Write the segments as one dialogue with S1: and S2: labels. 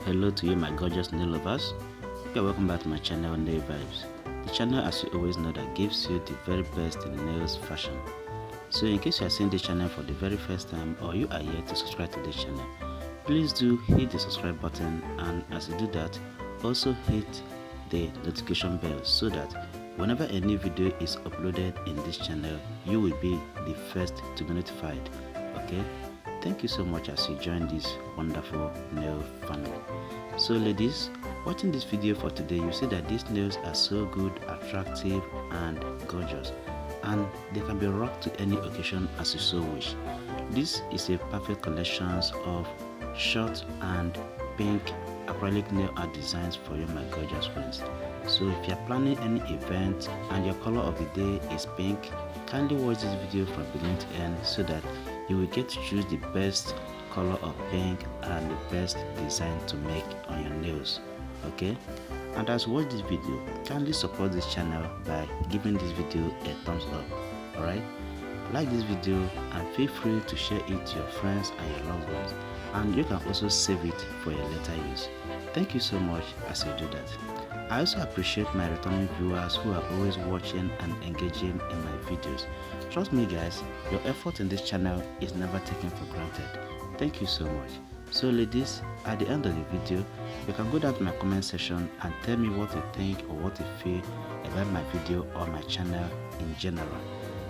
S1: Hello to you, my gorgeous nail lovers. You're welcome back to my channel, Nail Vibes. The channel, as you always know, that gives you the very best in nails fashion. So in case you are seeing this channel for the very first time, or you are yet to subscribe to this channel, please do hit the subscribe button, and as you do that, also hit the notification bell so that whenever a new video is uploaded in this channel, you will be the first to be notified. Okay, thank you so much as you join this wonderful nail family. So ladies, watching this video for today, you see that these nails are so good, attractive and gorgeous, and they can be rocked to any occasion as you so wish. This is a perfect collection of short and pink acrylic nail art designs for you, my gorgeous friends. So if you are planning any event and your color of the day is pink, kindly watch this video from beginning to end so that you will get to choose the best color of pink and the best design to make on your nails. Okay, and as you watch this video, kindly support this channel by giving this video a thumbs up. Alright, like this video and feel free to share it to your friends and your loved ones, and you can also save it for your later use. Thank you so much as you do that. I also appreciate my returning viewers who are always watching and engaging in my videos. Trust me guys, your effort in this channel is never taken for granted. Thank you so much. So ladies, at the end of the video, you can go down to my comment section and tell me what you think or what you feel about my video or my channel in general.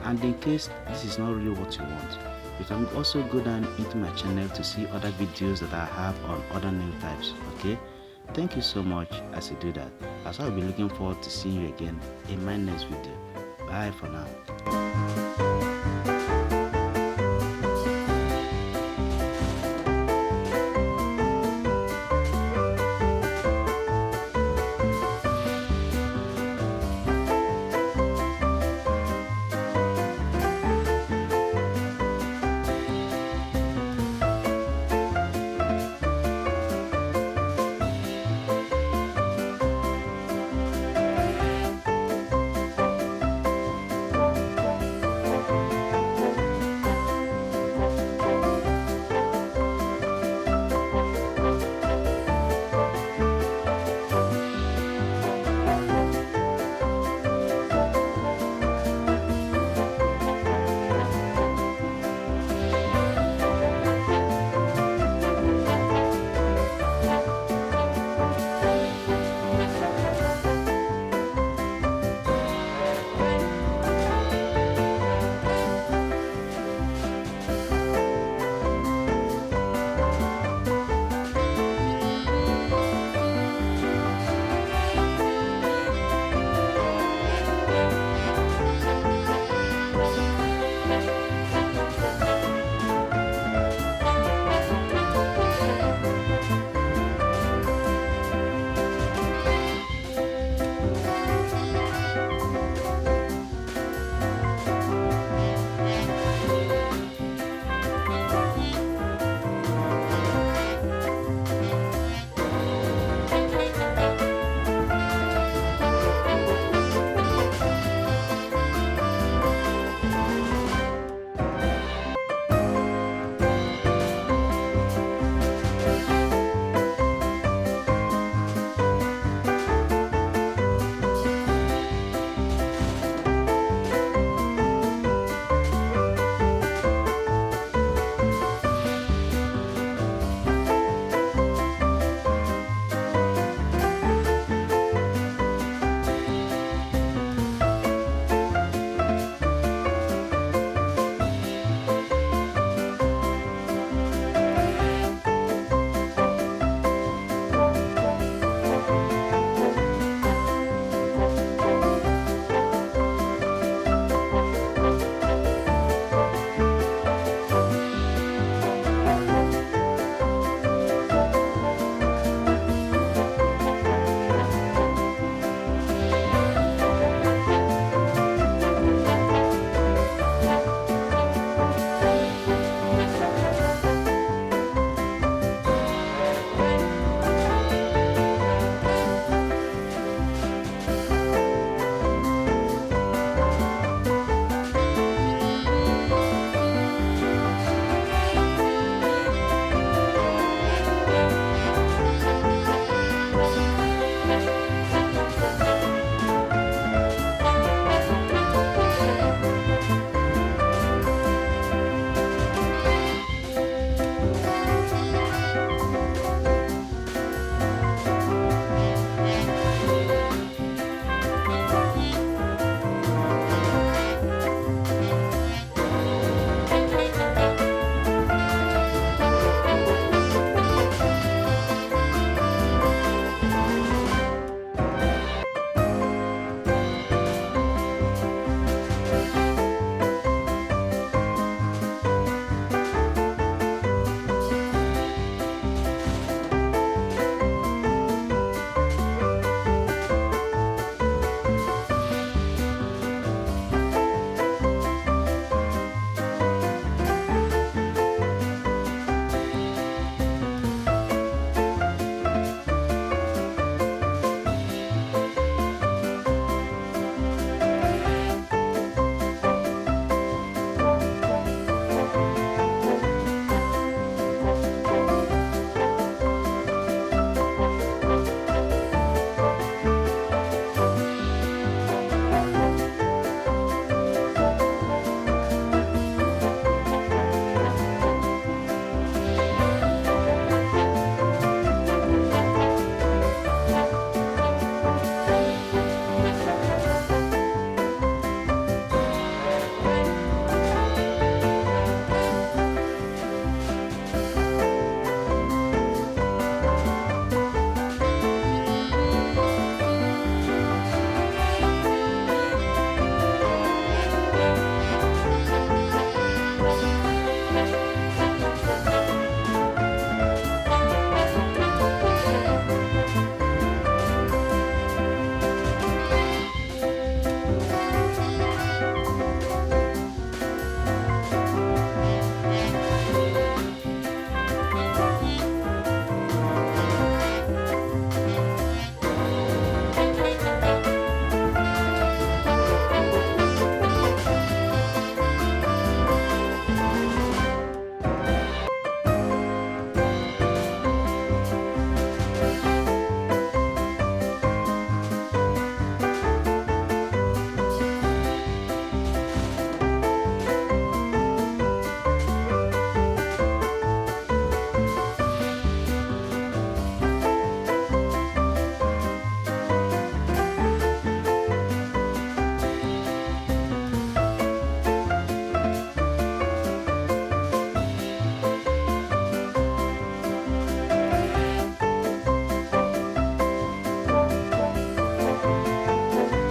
S1: And in case this is not really what you want, you can also go down into my channel to see other videos that I have on other nail types. Okay, thank you so much as you do that, as I'll be looking forward to seeing you again in my next video. Bye for now.